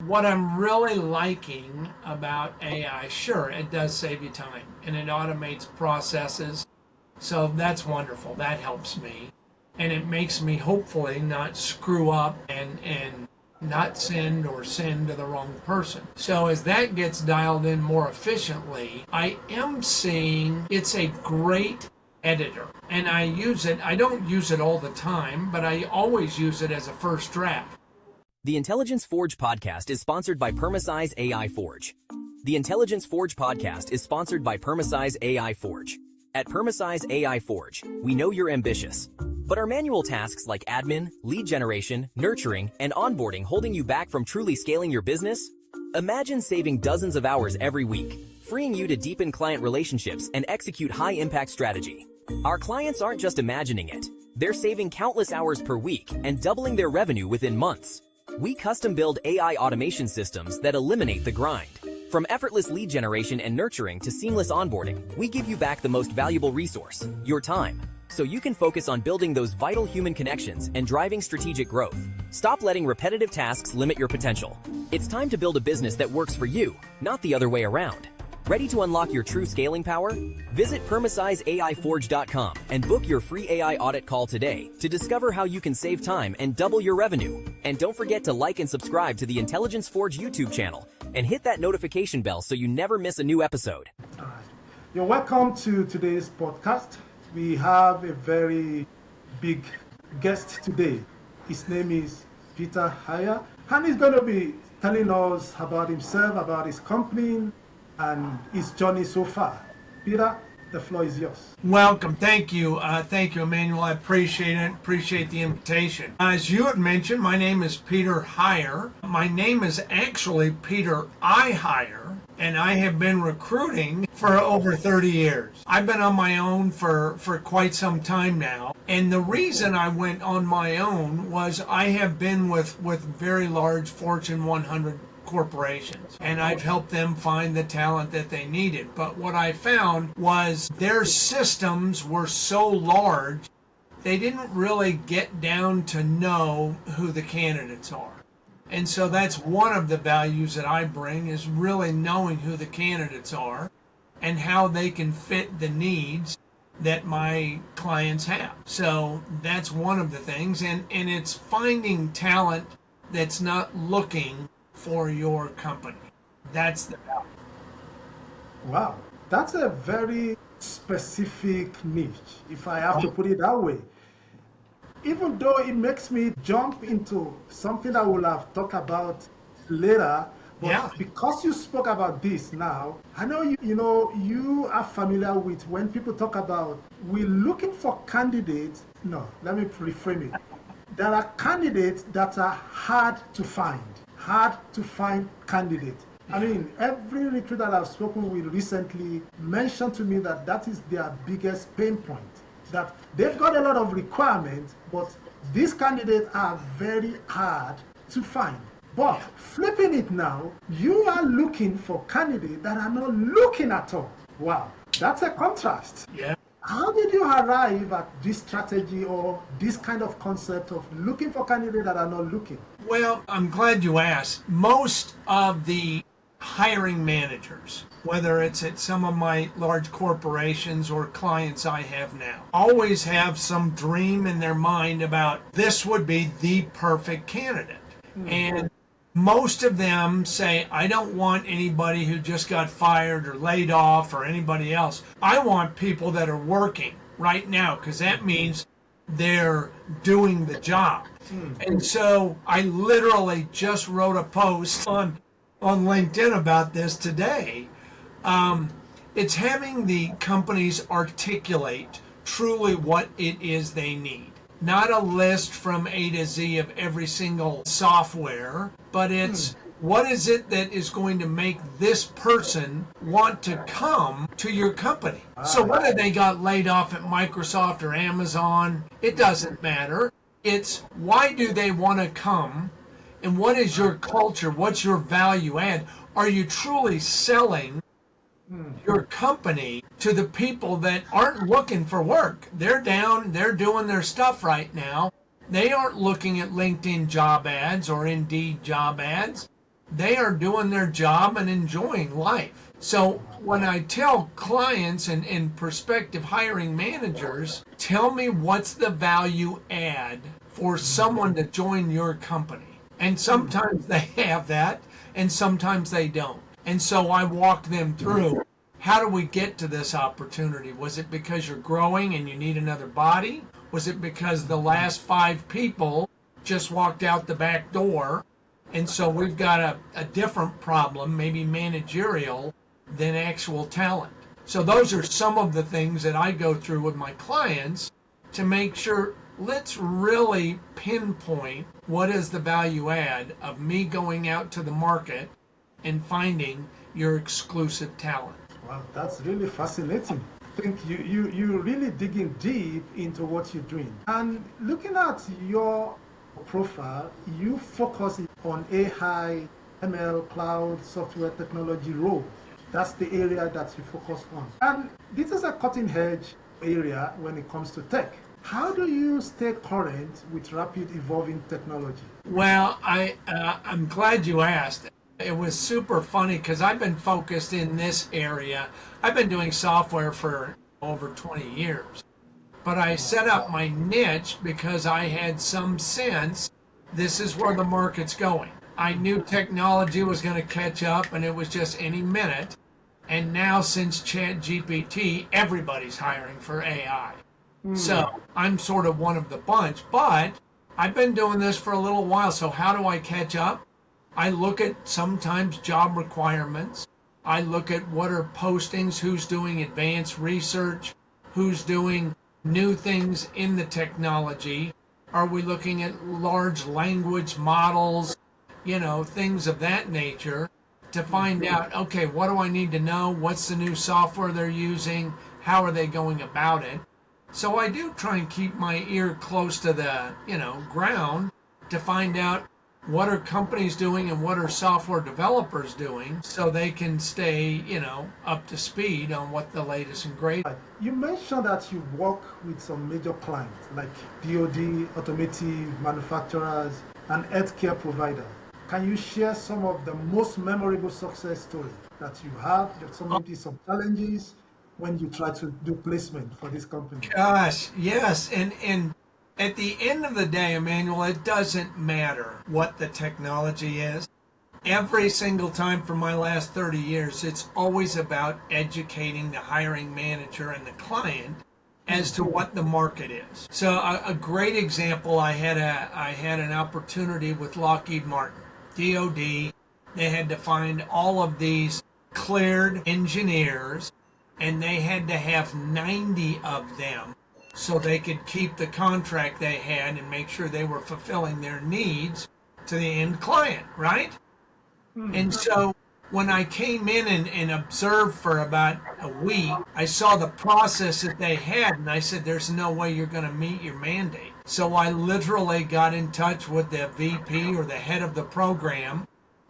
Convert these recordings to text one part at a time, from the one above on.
what I'm really liking about AI, sure, it does save you time and it automates processes. So that's wonderful. That helps me. And it makes me hopefully not screw up and not send to the wrong person. So as that gets dialed in more efficiently, I am seeing it's a great editor. And I use it, I don't use it all the time, but I always use it as a first draft. The Intelligence Forge podcast is sponsored by Permasize AI Forge. The Intelligence Forge podcast is sponsored by Permasize AI Forge. At Permasize AI Forge, we know you're ambitious, but are manual tasks like admin, lead generation, nurturing, and onboarding holding you back from truly scaling your business? Imagine saving dozens of hours every week, freeing you to deepen client relationships and execute high-impact strategy. Our clients aren't just imagining it. They're saving countless hours per week and doubling their revenue within months. We custom-build AI automation systems that eliminate the grind. From effortless lead generation and nurturing to seamless onboarding, we give you back the most valuable resource, your time, so you can focus on building those vital human connections and driving strategic growth. Stop letting repetitive tasks limit your potential. It's time to build a business that works for you, not the other way around. Ready to unlock your true scaling power? Visit PermasizeAIForge.com and book your free AI audit call today to discover how you can save time and double your revenue. And don't forget to like and subscribe to the Intelligence Forge YouTube channel and hit that notification bell so you never miss a new episode. All right. You're welcome to today's podcast. We have a very big guest today. His name is Peter Hire, and he's going to be telling us about himself, about his company, and his journey so far. Peter, the floor is yours. Welcome. Thank you, Emmanuel. I appreciate it. Appreciate the invitation. As you had mentioned, my name is Peter Hire. My name is actually Peter I Hire, and I have been recruiting for over 30 years. I've been on my own for quite some time now. And the reason I went on my own was I have been with very large Fortune 100 corporations, and I've helped them find the talent that they needed. But what I found was their systems were so large, they didn't really get down to know who the candidates are. And so that's one of the values that I bring, is really knowing who the candidates are and how they can fit the needs that my clients have. So that's one of the things, and it's finding talent that's not looking for your company. That's the value. Wow, that's a very specific niche, if I have to put it that way. Even though it makes me jump into something I will have talked about later, but because you spoke about this now, I know you are familiar with when people talk about we're looking for candidates. No, let me reframe it. There are candidates that are hard to find candidate. I mean, every recruiter that I've spoken with recently mentioned to me that is their biggest pain point. That they've got a lot of requirements, but these candidates are very hard to find. But flipping it now, you are looking for candidates that are not looking at all. Wow, that's a contrast. Yeah. How did you arrive at this strategy or this kind of concept of looking for candidates that are not looking? Well, I'm glad you asked. Most of the hiring managers, whether it's at some of my large corporations or clients I have now, always have some dream in their mind about this would be the perfect candidate. And most of them say, I don't want anybody who just got fired or laid off or anybody else. I want people that are working right now, because that means they're doing the job. And so I literally just wrote a post on LinkedIn about this today. It's having the companies articulate truly what it is they need. Not a list from A to Z of every single software, but it's what is it that is going to make this person want to come to your company. So whether they got laid off at Microsoft or Amazon, it doesn't matter. It's why do they want to come, and what is your culture? What's your value add? Are you truly selling your company to the people that aren't looking for work? They're down, they're doing their stuff right now. They aren't looking at LinkedIn job ads or Indeed job ads. they are doing their job and enjoying life. So when I tell clients and prospective hiring managers, tell me what's the value add for someone to join your company. And sometimes they have that, and sometimes they don't. And so I walk them through, how do we get to this opportunity? Was it because you're growing and you need another body? Was it because the last 5 people just walked out the back door? And so we've got a different problem, maybe managerial, than actual talent. So those are some of the things that I go through with my clients to make sure, let's really pinpoint what is the value add of me going out to the market and finding your exclusive talent. Wow, that's really fascinating. I think you're really digging deep into what you're doing. And looking at your profile, you focus on AI, ML, cloud, software technology roles. That's the area that you focus on. And this is a cutting edge area when it comes to tech. How do you stay current with rapid evolving technology? Well, I'm glad you asked. It was super funny because I've been focused in this area. I've been doing software for over 20 years. But I set up my niche because I had some sense this is where the market's going. I knew technology was going to catch up and it was just any minute. And now since ChatGPT, everybody's hiring for AI. So I'm sort of one of the bunch, but I've been doing this for a little while. So how do I catch up? I look at sometimes job requirements. I look at what are postings, who's doing advanced research, who's doing new things in the technology. Are we looking at large language models, things of that nature to find out, okay, what do I need to know? What's the new software they're using? How are they going about it? So I do try and keep my ear close to the, ground to find out what are companies doing and what are software developers doing so they can stay, up to speed on what the latest and greatest. You mentioned that you work with some major clients like DoD, automotive manufacturers, and healthcare providers. Can you share some of the most memorable success stories that you have? Maybe some challenges when you try to do placement for this company? Gosh, yes. And at the end of the day, Emmanuel, it doesn't matter what the technology is. Every single time for my last 30 years, it's always about educating the hiring manager and the client as to what the market is. So a great example, I had an opportunity with Lockheed Martin, DoD. They had to find all of these cleared engineers, and they had to have 90 of them so they could keep the contract they had and make sure they were fulfilling their needs to the end client, right? And so when I came in and observed for about a week, I saw the process that they had, and I said, there's no way you're going to meet your mandate. So I literally got in touch with the VP or the head of the program,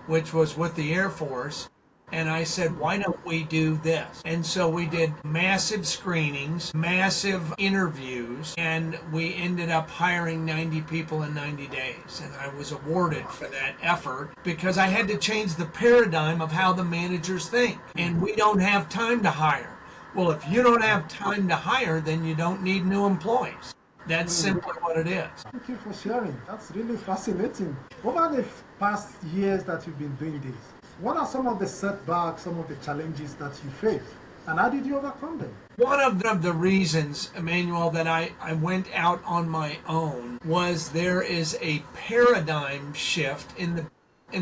which was with the Air Force, and I said, why don't we do this? And so we did massive screenings, massive interviews, and we ended up hiring 90 people in 90 days. And I was awarded for that effort because I had to change the paradigm of how the managers think. And we don't have time to hire. Well, if you don't have time to hire, then you don't need new employees. That's simply what it is. Thank you for sharing. That's really fascinating. Over the past years that you've been doing this, what are some of the setbacks, some of the challenges that you face, and how did you overcome them? One of the reasons, Emmanuel, that I went out on my own was there is a paradigm shift in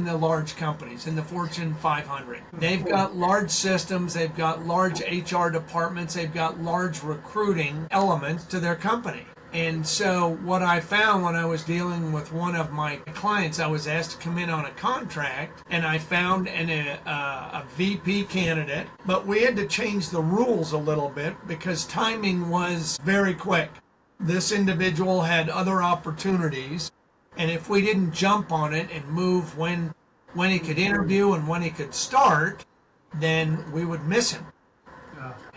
the large companies, in the Fortune 500. They've got large systems, they've got large HR departments, they've got large recruiting elements to their company. And so what I found when I was dealing with one of my clients, I was asked to come in on a contract, and I found a VP candidate, but we had to change the rules a little bit because timing was very quick. This individual had other opportunities, and if we didn't jump on it and move when he could interview and when he could start, then we would miss him.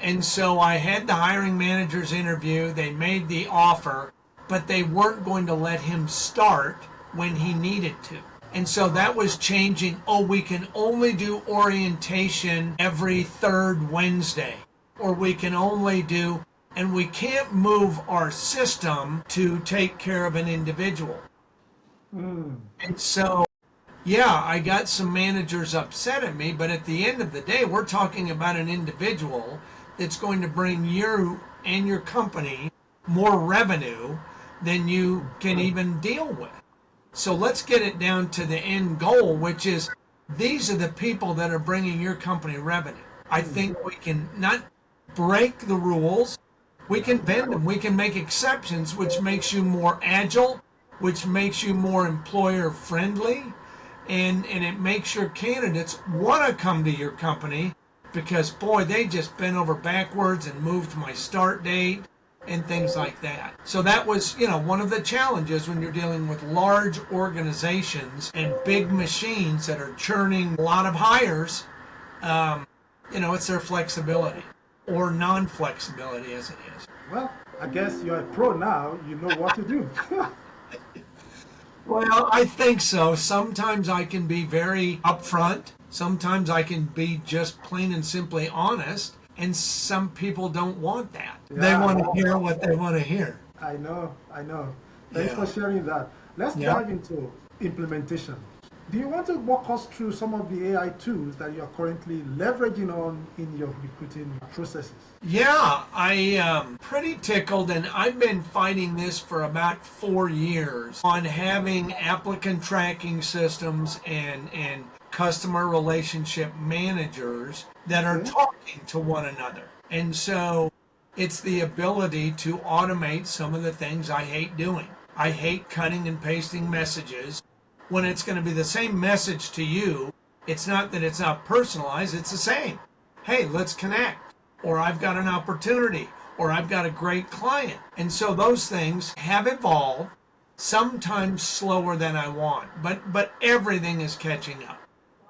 And so I had the hiring managers interview, they made the offer, but they weren't going to let him start when he needed to. And so that was changing. Oh, we can only do orientation every third Wednesday, or we can only do, and we can't move our system to take care of an individual. And so, yeah, I got some managers upset at me, but at the end of the day, we're talking about an individual that's going to bring you and your company more revenue than you can even deal with. So let's get it down to the end goal, which is these are the people that are bringing your company revenue. I think we can not break the rules. We can bend them. We can make exceptions, which makes you more agile, which makes you more employer friendly, and it makes your candidates want to come to your company because, boy, they just bent over backwards and moved my start date and things like that. So that was, one of the challenges when you're dealing with large organizations and big machines that are churning a lot of hires. It's their flexibility or non-flexibility as it is. Well, I guess you're a pro now. You know what to do. Well, I think so. Sometimes I can be very upfront. Sometimes I can be just plain and simply honest. And some people don't want that. Yeah. They want to hear what they want to hear. I know. Thanks for sharing that. Let's dive into implementation. Do you want to walk us through some of the AI tools that you are currently leveraging on in your recruiting processes? Yeah, I am pretty tickled, and I've been fighting this for about 4 years on having applicant tracking systems and customer relationship managers that are talking to one another. And so it's the ability to automate some of the things I hate doing. I hate cutting and pasting messages when it's going to be the same message to you. It's not that it's not personalized, it's the same. Hey, let's connect. Or I've got an opportunity. Or I've got a great client. And so those things have evolved, sometimes slower than I want. But everything is catching up.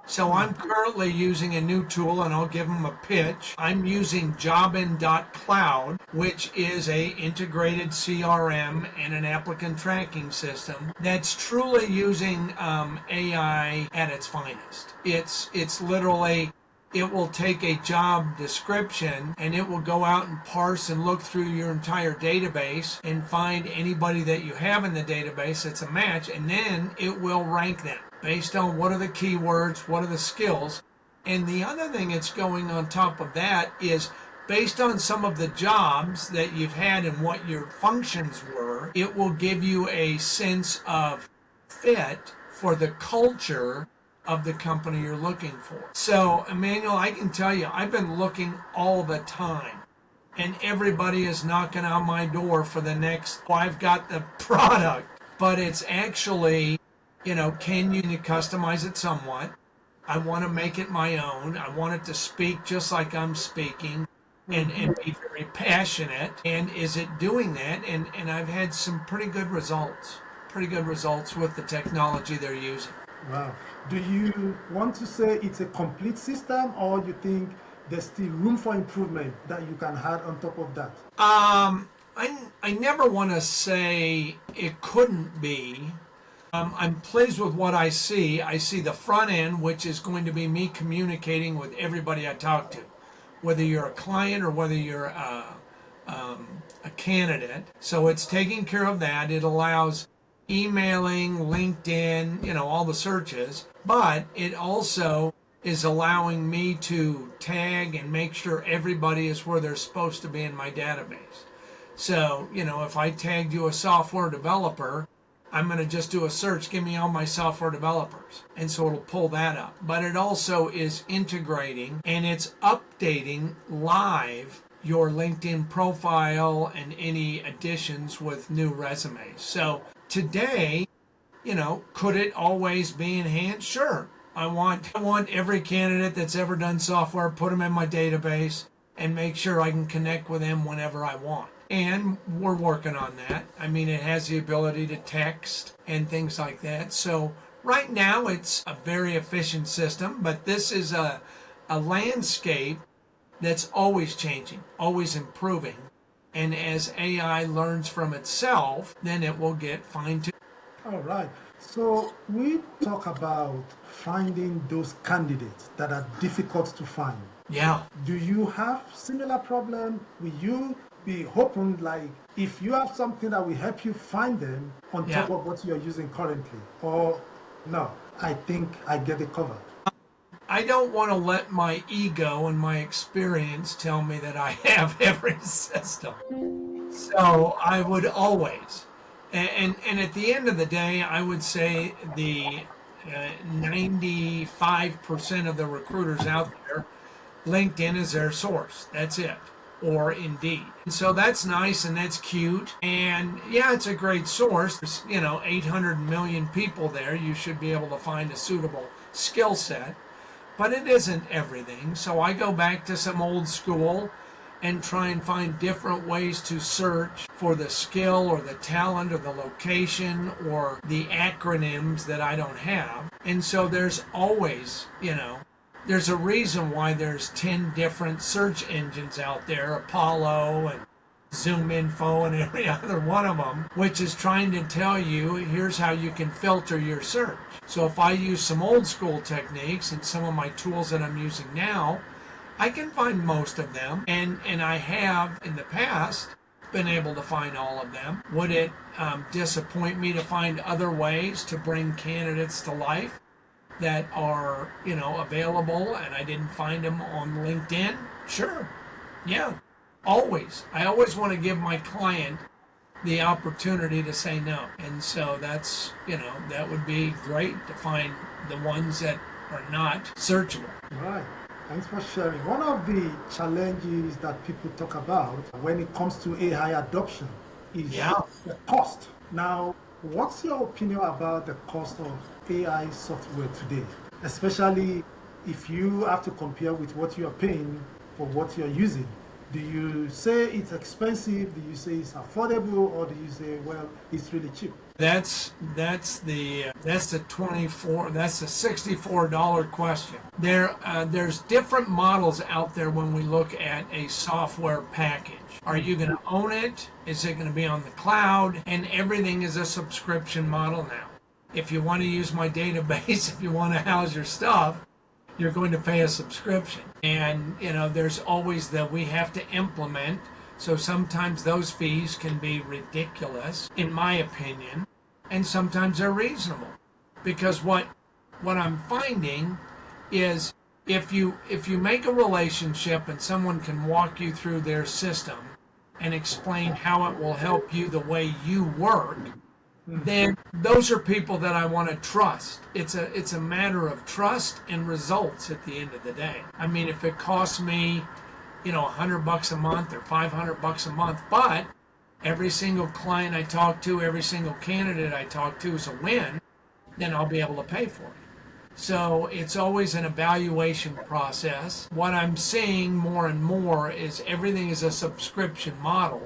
So I'm currently using a new tool, and I'll give them a pitch. I'm using Jobin.cloud, which is a integrated CRM and an applicant tracking system that's truly using AI at its finest. It's literally, it will take a job description and it will go out and parse and look through your entire database and find anybody that you have in the database that's a match, and then it will rank them based on what are the keywords, what are the skills. And the other thing that's going on top of that is based on some of the jobs that you've had and what your functions were, it will give you a sense of fit for the culture of the company you're looking for. So, Emmanuel, I can tell you, I've been looking all the time, and everybody is knocking on my door for the next, I've got the product, but it's actually, can you customize it somewhat? I want to make it my own. I want it to speak just like I'm speaking and be very passionate. And is it doing that? And I've had some pretty good results with the technology they're using. Wow. Do you want to say it's a complete system, or you think there's still room for improvement that you can add on top of that? I never want to say it couldn't be. I'm pleased with what I see. I see the front end, which is going to be me communicating with everybody I talk to, whether you're a client or whether you're a candidate. So it's taking care of that. It allows emailing, LinkedIn, all the searches, but it also is allowing me to tag and make sure everybody is where they're supposed to be in my database. So, if I tagged you a software developer, I'm going to just do a search, give me all my software developers. And so it'll pull that up. But it also is integrating and it's updating live your LinkedIn profile and any additions with new resumes. So today, could it always be enhanced? Sure. I want every candidate that's ever done software, put them in my database and make sure I can connect with them whenever I want. And we're working on that. I mean, it has the ability to text and things like that. So right now it's a very efficient system, but this is a landscape that's always changing, always improving. And as AI learns from itself, then it will get fine-tuned. All right. So we talk about finding those candidates that are difficult to find. Yeah. Do you have similar problem? Will you be open, like if you have something that will help you find them on Yeah. top of what you're using currently? Or no, I think I get it covered. I don't want to let my ego and my experience tell me that I have every system. So I would always, and at the end of the day, I would say the 95% of the recruiters out there, LinkedIn is their source. That's it. Or Indeed. So that's nice and that's cute. And yeah, it's a great source. There's, 800 million people there. You should be able to find a suitable skill set. But it isn't everything. So I go back to some old school and try and find different ways to search for the skill or the talent or the location or the acronyms that I don't have. And so there's always, there's a reason why there's 10 different search engines out there, Apollo and Zoom Info and every other one of them, which is trying to tell you here's how you can filter your search. So if I use some old school techniques and some of my tools that I'm using now, I can find most of them, and I have in the past been able to find all of them. Would it disappoint me to find other ways to bring candidates to life that are, available and I didn't find them on LinkedIn? Sure. Yeah. Always. I always want to give my client the opportunity to say no. And so that's, that would be great to find the ones that are not searchable. Right. Thanks for sharing. One of the challenges that people talk about when it comes to AI adoption is the cost. Now, what's your opinion about the cost of AI software today? Especially if you have to compare with what you're paying for what you're using. Do you say it's expensive? Do you say it's affordable? Or do you say, well, it's really cheap? That's the $64 question. There's different models out there when we look at a software package. Are you going to own it? Is it going to be on the cloud? And everything is a subscription model now. If you want to use my database, if you want to house your stuff, you're going to pay a subscription. And, there's always that we have to implement. So sometimes those fees can be ridiculous, in my opinion, and sometimes they're reasonable. Because what I'm finding is if you make a relationship and someone can walk you through their system and explain how it will help you the way you work, then those are people that I want to trust. It's a matter of trust and results at the end of the day. I mean, if it costs me, $100 a month or $500 a month, but every single client I talk to, every single candidate I talk to is a win, then I'll be able to pay for it. So it's always an evaluation process. What I'm seeing more and more is everything is a subscription model.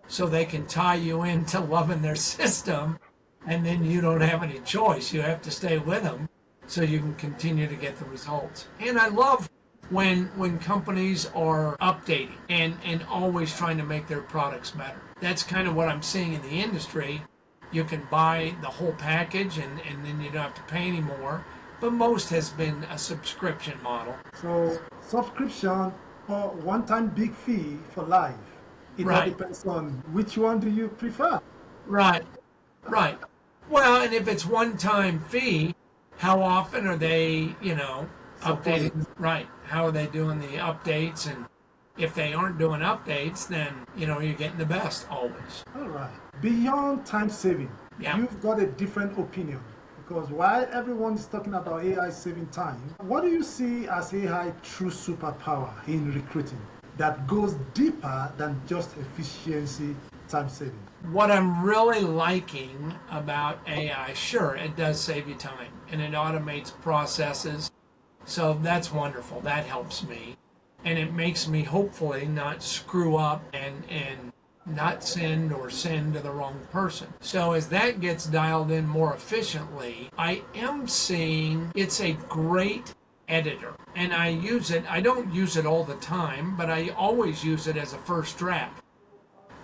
So they can tie you into loving their system, and then you don't have any choice. You have to stay with them so you can continue to get the results. And I love when companies are updating and always trying to make their products better. That's kind of what I'm seeing in the industry. You can buy the whole package and then you don't have to pay anymore. But most has been a subscription model. So subscription or one-time big fee for life. It all depends on which one do you prefer. Right. Well, and if it's one-time fee, how often are they, updating? Right. How are they doing the updates? And if they aren't doing updates, then, you're getting the best always. All right. Beyond time saving, you've got a different opinion. Because while everyone is talking about AI saving time, what do you see as AI true superpower in recruiting that goes deeper than just efficiency, time saving? What I'm really liking about AI, sure, it does save you time and it automates processes. So that's wonderful. That helps me. And it makes me hopefully not screw up and not send to the wrong person. So as that gets dialed in more efficiently, I am seeing it's a great editor. And I use it, I don't use it all the time, but I always use it as a first draft.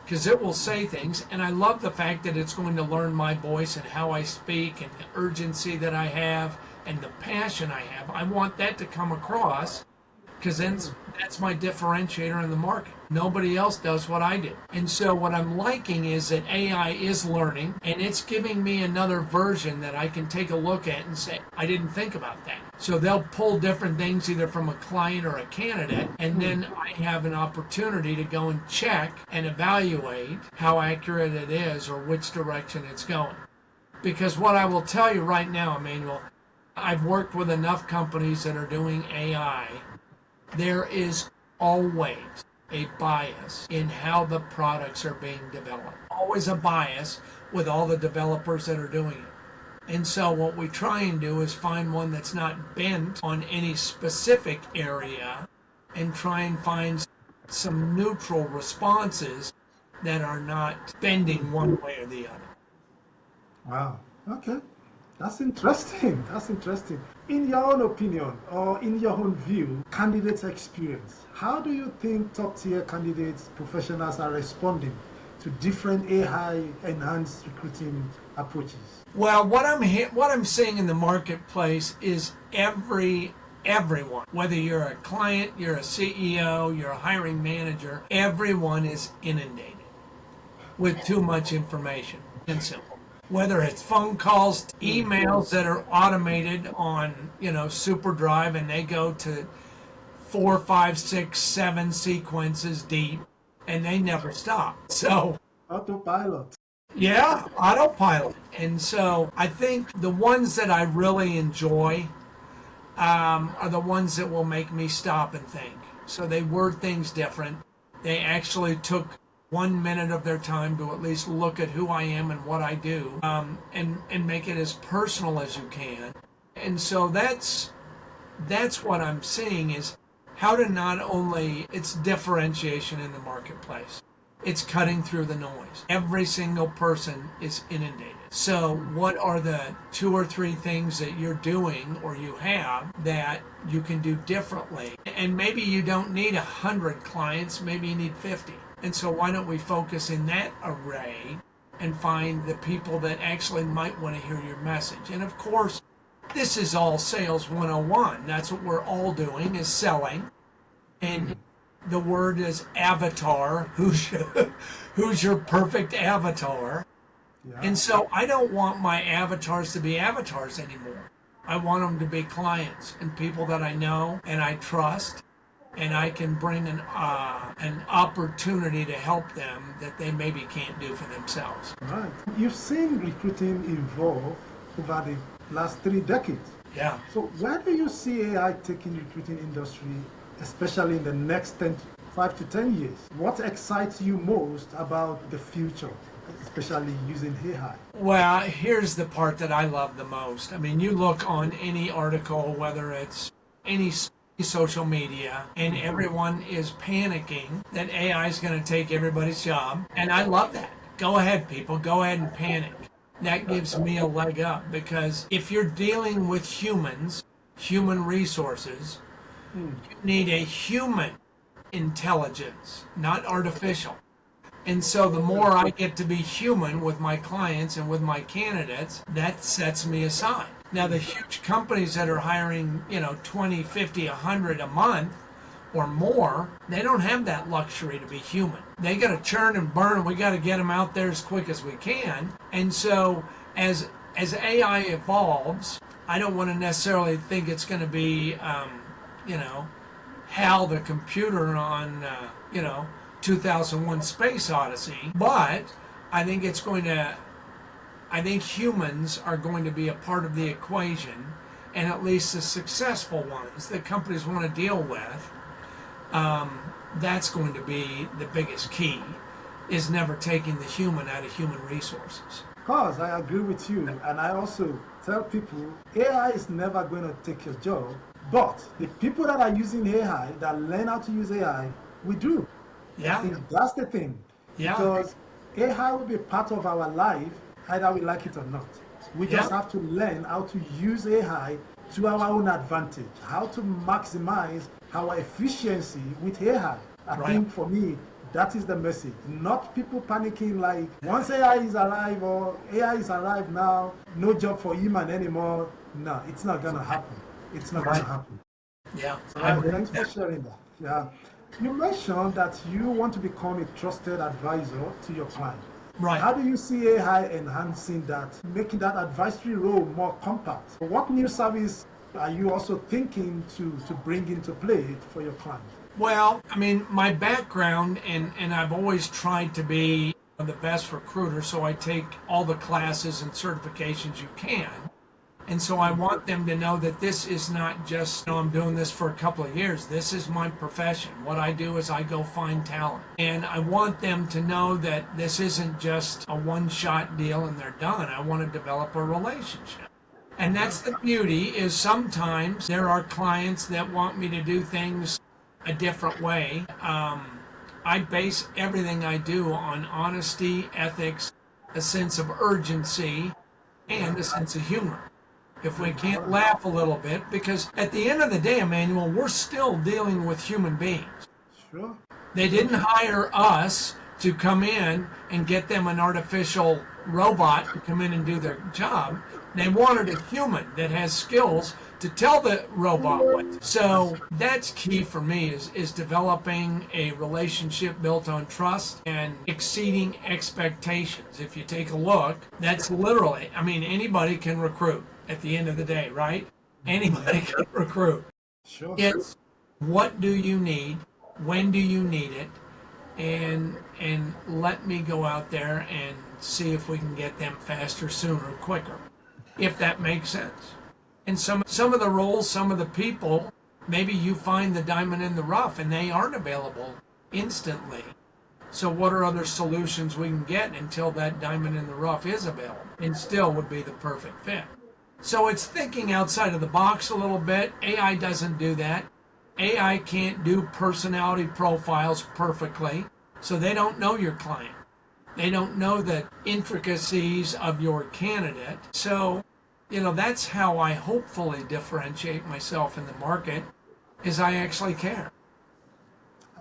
because it will say things. And I love the fact that it's going to learn my voice and how I speak and the urgency that I have and the passion I have. I want that to come across, because then that's my differentiator in the market. Nobody else does what I do. And so what I'm liking is that AI is learning, and it's giving me another version that I can take a look at and say, I didn't think about that. So they'll pull different things either from a client or a candidate, and then I have an opportunity to go and check and evaluate how accurate it is or which direction it's going. Because what I will tell you right now, Emmanuel, I've worked with enough companies that are doing AI. There is always a bias in how the products are being developed. Always a bias with all the developers that are doing it. And so what we try and do is find one that's not bent on any specific area and try and find some neutral responses that are not bending one way or the other. Wow. Okay. That's interesting. That's interesting. In your own opinion or in your own view, candidates' experience, how do you think top-tier candidates, professionals are responding to different AI-enhanced recruiting approaches? Well, what I'm seeing in the marketplace is everyone, whether you're a client, you're a CEO, you're a hiring manager, everyone is inundated with too much information and simple. Whether it's phone calls, emails that are automated on, SuperDrive, and they go to 4, 5, 6, 7 sequences deep, and they never stop. So, Autopilot. yeah, autopilot. And so I think the ones that I really enjoy are the ones that will make me stop and think. So they word things different. They actually took 1 minute of their time to at least look at who I am and what I do, and make it as personal as you can. And so that's what I'm seeing, is how to not only, it's differentiation in the marketplace. It's cutting through the noise. Every single person is inundated. So what are the 2 or 3 things that you're doing or you have that you can do differently? And maybe you don't need 100 clients, maybe you need 50. And so why don't we focus in that array and find the people that actually might want to hear your message? And of course, this is all sales 101. That's what we're all doing, is selling. And the word is avatar. Who's your perfect avatar? Yeah. And so I don't want my avatars to be avatars anymore. I want them to be clients and people that I know and I trust, and I can bring an opportunity to help them that they maybe can't do for themselves. Right. You've seen recruiting evolve over the last 3 decades. Yeah. So where do you see AI taking recruiting industry, especially in the next 5 to 10 years? What excites you most about the future, especially using AI? Well, here's the part that I love the most. I mean, you look on any article, whether it's any social media, and everyone is panicking that AI is going to take everybody's job. And I love that. Go ahead, people. Go ahead and panic. That gives me a leg up, because if you're dealing with humans, human resources, you need a human intelligence, not artificial. And so the more I get to be human with my clients and with my candidates, that sets me aside. Now, the huge companies that are hiring, 20, 50, 100 a month or more, they don't have that luxury to be human. They got to churn and burn. We got to get them out there as quick as we can. And so as AI evolves, I don't want to necessarily think it's going to be, HAL the computer on, 2001 Space Odyssey. But I think humans are going to be a part of the equation, and at least the successful ones that companies want to deal with, that's going to be the biggest key, is never taking the human out of human resources. Of course, I agree with you. And I also tell people, AI is never going to take your job, but the people that are using AI, that learn how to use AI, we do. Yeah. I think that's the thing. Yeah. Because AI will be part of our life, either we like it or not. We just have to learn how to use AI to our own advantage, how to maximize our efficiency with AI. I think for me, That is the message. Not people panicking like once AI is alive or AI is alive now, no job for human anymore. No, it's not gonna happen. It's not gonna happen. Yeah. All right, thanks for sharing that. Yeah. You mentioned that you want to become a trusted advisor to your client. Right. How do you see AI enhancing that, making that advisory role more compact? What new service are you also thinking to bring into play for your client? Well, I mean, my background, and I've always tried to be the best recruiter, so I take all the classes and certifications you can. And so I want them to know that this is not just, I'm doing this for a couple of years. This is my profession. What I do is I go find talent. And I want them to know that this isn't just a one-shot deal and they're done. I want to develop a relationship. And that's the beauty, is sometimes there are clients that want me to do things a different way. I base everything I do on honesty, ethics, a sense of urgency, and a sense of humor. If we can't laugh a little bit, because at the end of the day, Emmanuel, we're still dealing with human beings. Sure. They didn't hire us to come in and get them an artificial robot to come in and do their job. They wanted a human that has skills to tell the robot what to do. So that's key for me, is developing a relationship built on trust and exceeding expectations. If you take a look, that's literally, I mean, anybody can recruit at the end of the day, right? Anybody can recruit. Sure. It's what do you need? When do you need it? And let me go out there and see if we can get them faster, sooner, quicker, if that makes sense. And some of the roles, some of the people, maybe you find the diamond in the rough and they aren't available instantly. So what are other solutions we can get until that diamond in the rough is available and still would be the perfect fit? So it's thinking outside of the box a little bit. AI doesn't do that. AI can't do personality profiles perfectly, so they don't know your client. They don't know the intricacies of your candidate. So, that's how I hopefully differentiate myself in the market, is I actually care.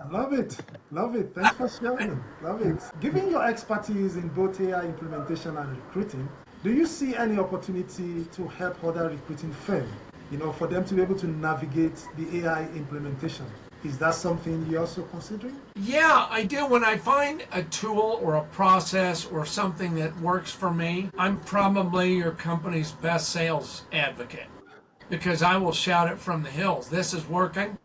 I love it. Love it. Thanks for sharing. Love it. Given your expertise in both AI implementation and recruiting, do you see any opportunity to help other recruiting firms, for them to be able to navigate the AI implementation? Is that something you're also considering? Yeah, I do. When I find a tool or a process or something that works for me, I'm probably your company's best sales advocate, because I will shout it from the hills. This is working.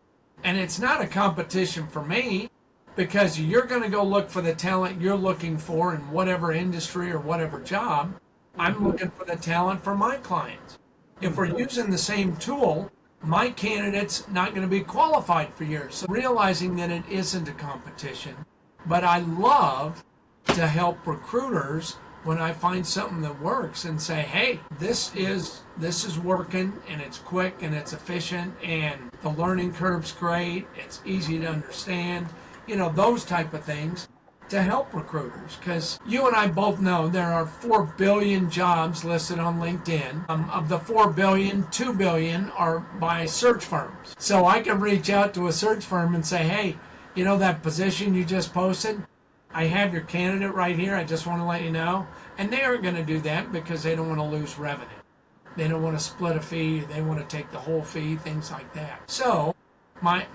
And it's not a competition for me, because you're going to go look for the talent you're looking for in whatever industry or whatever job. I'm looking for the talent for my clients. If we're using the same tool, my candidate's not going to be qualified for yours. So realizing that it isn't a competition, but I love to help recruiters when I find something that works and say, hey, this is working, and it's quick and it's efficient and the learning curve's great, it's easy to understand, those type of things, to help recruiters. Because you and I both know there are 4 billion jobs listed on LinkedIn. Of the 4 billion, 2 billion are by search firms. So I can reach out to a search firm and say, hey, that position you just posted, I have your candidate right here. I just want to let you know. And they aren't going to do that because they don't want to lose revenue. They don't want to split a fee. They want to take the whole fee, things like that. So my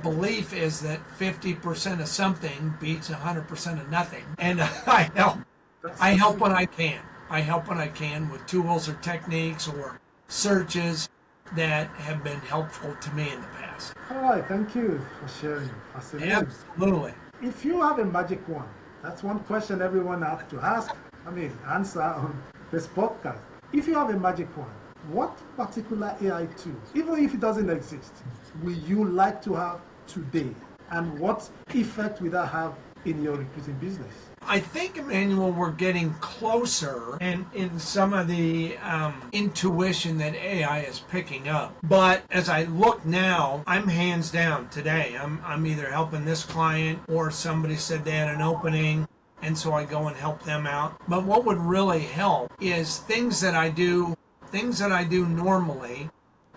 belief is that 50% of something beats 100% of nothing. And I help when I can. I help when I can with tools or techniques or searches that have been helpful to me in the past. All right, thank you for sharing. Fascinating. Absolutely. If you have a magic wand, that's one question everyone has to ask, answer on this podcast. If you have a magic wand, what particular AI tool, even if it doesn't exist, will you like to have today? And what effect will that have in your recruiting business? I think, Emmanuel, we're getting closer and in some of the intuition that AI is picking up. But as I look now, I'm hands down today. I'm either helping this client or somebody said they had an opening, and so I go and help them out. But what would really help is things that I do normally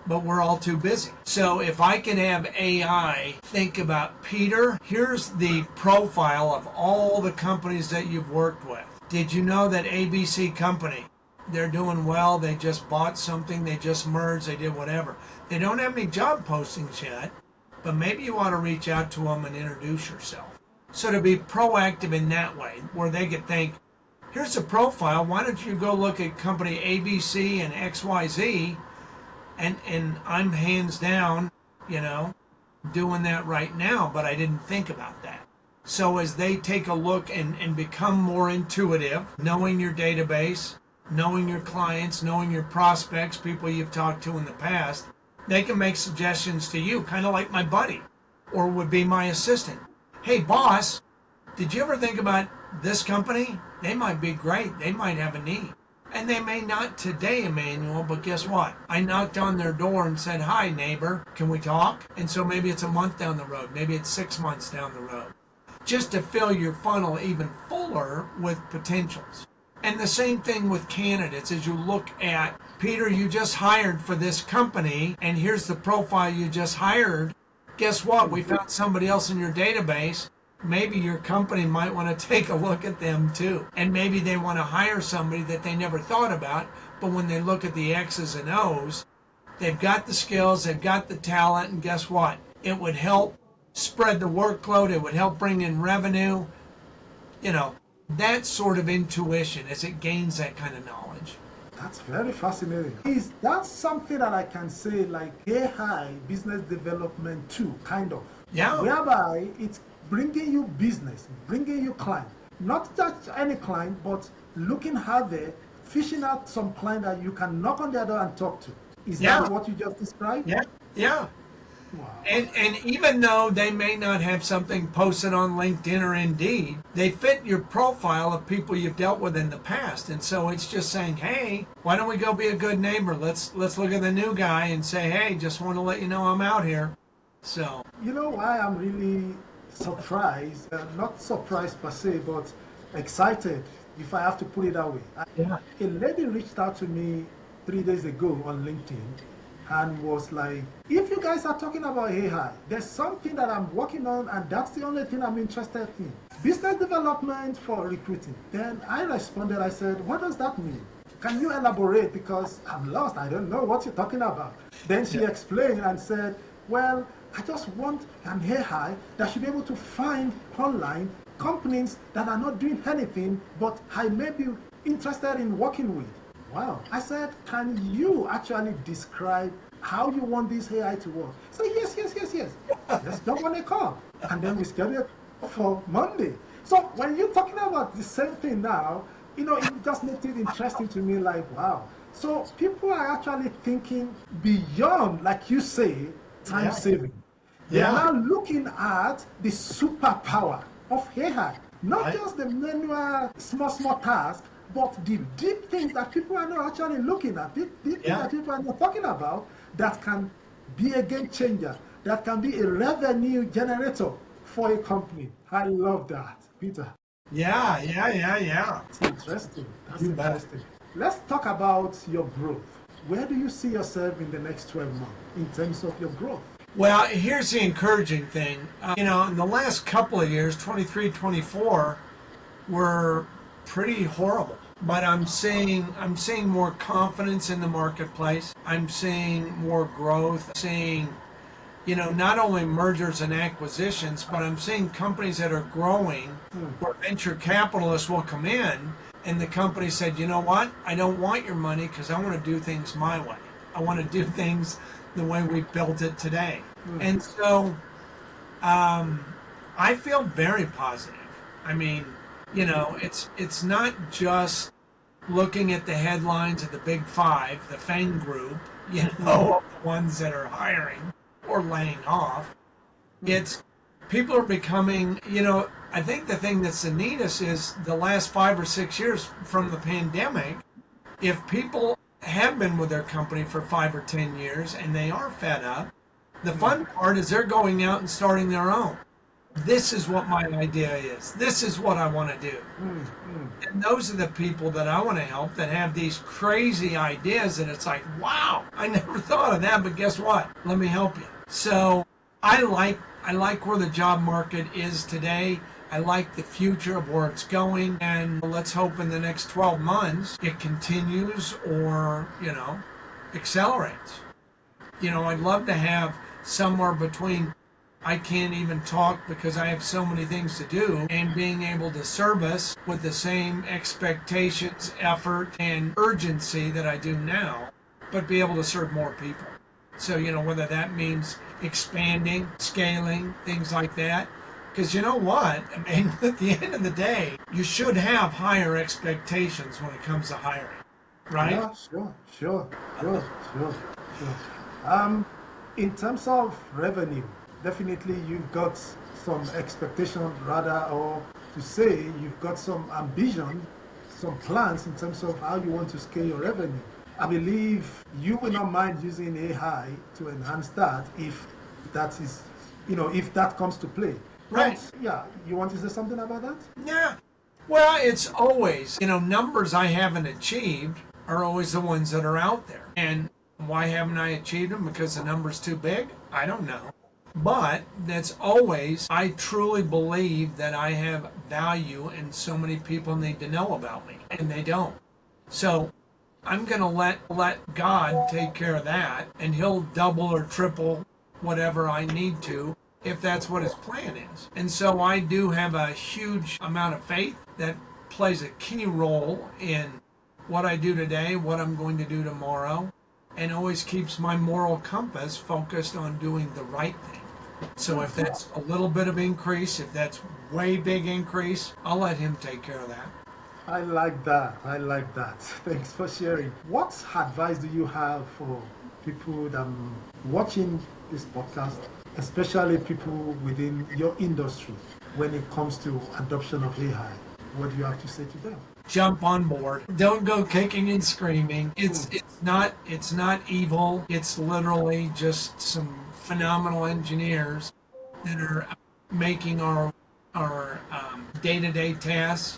but we're all too busy. So if I can have AI think about, Peter, here's the profile of all the companies that you've worked with. Did you know that ABC company, they're doing well, they just bought something, they just merged, they did whatever. They don't have any job postings yet, but maybe you want to reach out to them and introduce yourself. So to be proactive in that way, where they could think, here's a profile, why don't you go look at company ABC and XYZ, and I'm hands down, doing that right now, but I didn't think about that. So as they take a look and become more intuitive, knowing your database, knowing your clients, knowing your prospects, people you've talked to in the past, they can make suggestions to you, kind of like my buddy, or would be my assistant. Hey, boss, did you ever think about this company? They might be great. They might have a need. And they may not today, Emmanuel, but guess what? I knocked on their door and said, hi, neighbor, can we talk? And so maybe it's a month down the road. Maybe it's 6 months down the road. Just to fill your funnel even fuller with potentials. And the same thing with candidates as you look at, Peter, you just hired for this company, and here's the profile you just hired. Guess what? We found somebody else in your database. Maybe your company might want to take a look at them too. And maybe they want to hire somebody that they never thought about, but when they look at the X's and O's, they've got the skills, they've got the talent, and guess what? It would help spread the workload, it would help bring in revenue. That sort of intuition as it gains that kind of knowledge. That's very fascinating. Is that something that I can say like AI business development too, kind of? Yeah. Whereby it's bringing you business, bringing you client. Not just any client, but looking how they fishing out some client that you can knock on their door and talk to. Is that what you just described? Yeah. Wow. And even though they may not have something posted on LinkedIn or Indeed, they fit your profile of people you've dealt with in the past. And so it's just saying, hey, why don't we go be a good neighbor? Let's look at the new guy and say, hey, just want to let you know I'm out here. So You know why I'm really surprised? Not surprised per se, but excited, if I have to put it that way. A lady reached out to me 3 days ago on LinkedIn and was like, if you guys are talking about AI, there's something that I'm working on and that's the only thing I'm interested in. Business development for recruiting. Then I responded, I said, what does that mean? Can you elaborate? Because I'm lost, I don't know what you're talking about. Then she explained and said, well, I just want an AI that should be able to find online companies that are not doing anything, but I may be interested in working with. Wow. I said, can you actually describe how you want this AI to work? So yes. Let's jump on a call. And then we schedule for Monday. So when you're talking about the same thing now, it just makes it interesting to me, like, wow. So people are actually thinking beyond, like you say, time saving. They are now looking at the superpower of AI. Not just the manual, small tasks, but the deep things that people are not actually looking at, the things that people are not talking about, that can be a game changer, that can be a revenue generator for a company. I love that, Peter. Yeah. That's interesting. That's interesting. Let's talk about your growth. Where do you see yourself in the next 12 months in terms of your growth? Well, here's the encouraging thing. In the last couple of years, 23, 24, were pretty horrible. But I'm seeing more confidence in the marketplace. I'm seeing more growth. Seeing, not only mergers and acquisitions, but I'm seeing companies that are growing where venture capitalists will come in and the company said, you know what? I don't want your money because I want to do things my way. I want to do things the way we built it today. And so I feel very positive. I mean, it's not just looking at the headlines of the big five, the FANG group, the ones that are hiring or laying off. It's people are becoming, I think the thing that's the neatest is the last 5 or 6 years from the pandemic, if people have been with their company for 5 or 10 years and they are fed up, the fun part is they're going out and starting their own. this is what my idea is. This is what I want to do. And those are the people that I want to help that have these crazy ideas. And it's like, wow, I never thought of that, but guess what? Let me help you. So I like where the job market is today. I like the future of where it's going. And let's hope in the next 12 months it continues or, accelerates. I'd love to have somewhere between I can't even talk because I have so many things to do, and being able to service with the same expectations, effort, and urgency that I do now, but be able to serve more people. So, whether that means expanding, scaling, things like that. Because you know what? I mean, at the end of the day, you should have higher expectations when it comes to hiring, right? Yeah, sure. In terms of revenue, definitely you've got some expectation or to say you've got some ambition, some plans in terms of how you want to scale your revenue. I believe you will not mind using AI to enhance that if that is, if that comes to play. Right. But, yeah, you want to say something about that? Yeah. Well, it's always, numbers I haven't achieved are always the ones that are out there. And why haven't I achieved them? Because the number's too big? I don't know. But that's always, I truly believe that I have value and so many people need to know about me, and they don't. So I'm going to let God take care of that, and he'll double or triple whatever I need to if that's what his plan is. And so I do have a huge amount of faith that plays a key role in what I do today, what I'm going to do tomorrow, and always keeps my moral compass focused on doing the right thing. So if that's a little bit of increase, if that's way big increase, I'll let him take care of that. I like that. Thanks for sharing. What advice do you have for people that are watching this podcast, especially people within your industry, when it comes to adoption of AI? What do you have to say to them? Jump on board. Don't go kicking and screaming. It's not evil. It's literally just some phenomenal engineers that are making our day-to-day tasks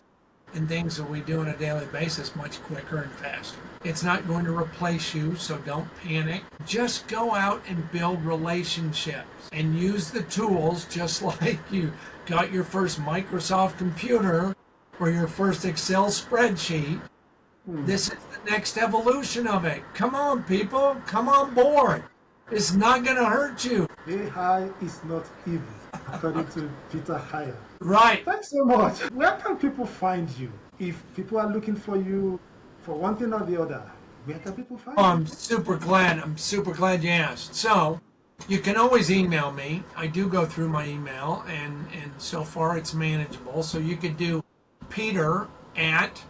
and things that we do on a daily basis much quicker and faster. It's not going to replace you, so don't panic. Just go out and build relationships and use the tools just like you got your first Microsoft computer or your first Excel spreadsheet. This is the next evolution of it. Come on, people. Come on board. It's not going to hurt you. AI is not evil, according to Peter Heyer. Right. Thanks so much. Where can people find you? If people are looking for you for one thing or the other, where can people find you? I'm super glad you asked. So, you can always email me. I do go through my email, and so far it's manageable. So you could do Peter at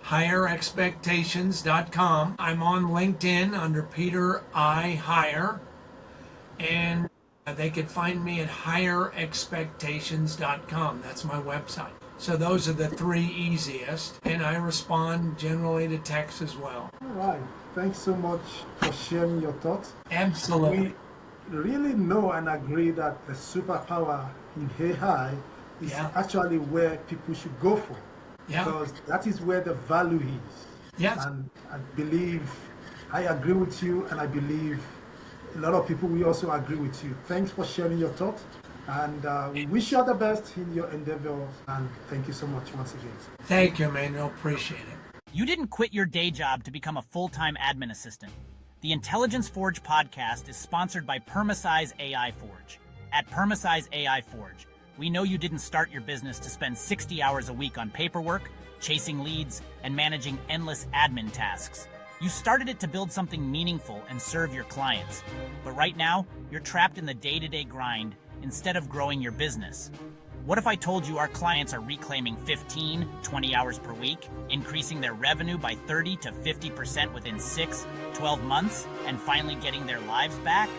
higherexpectations.com. I'm on LinkedIn under Peter I Hire, and they could find me at higherexpectations.com. That's my website. So those are the three easiest, and I respond generally to text as well. All right. Thanks so much for sharing your thoughts. Absolutely. We really know and agree that the superpower in AI is actually where people should go for. Yeah. Because that is where the value is. Yes. And I agree with you, and I believe a lot of people will also agree with you. Thanks for sharing your thoughts, and we wish you all the best in your endeavors, and thank you so much once again. Thank you, Emmanuel. Appreciate it. You didn't quit your day job to become a full-time admin assistant. The Intelligence Forge podcast is sponsored by Permasize AI Forge. At Permasize AI Forge, we know you didn't start your business to spend 60 hours a week on paperwork, chasing leads, and managing endless admin tasks. You started it to build something meaningful and serve your clients. But right now, you're trapped in the day-to-day grind instead of growing your business. What if I told you our clients are reclaiming 15, 20 hours per week, increasing their revenue by 30 to 50% within 6, 12 months, and finally getting their lives back?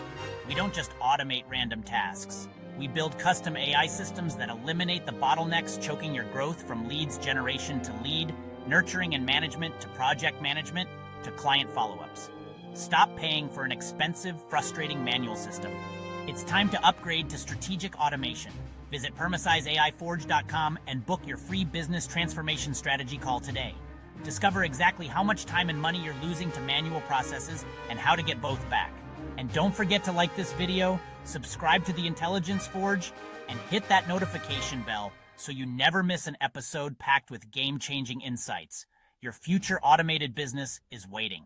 We don't just automate random tasks. We build custom AI systems that eliminate the bottlenecks choking your growth, from leads generation to lead, nurturing and management to project management to client follow-ups. Stop paying for an expensive, frustrating manual system. It's time to upgrade to strategic automation. Visit PermasizeAIForge.com and book your free business transformation strategy call today. Discover exactly how much time and money you're losing to manual processes and how to get both back. And don't forget to like this video, subscribe to the Intelligence Forge, and hit that notification bell so you never miss an episode packed with game-changing insights. Your future automated business is waiting.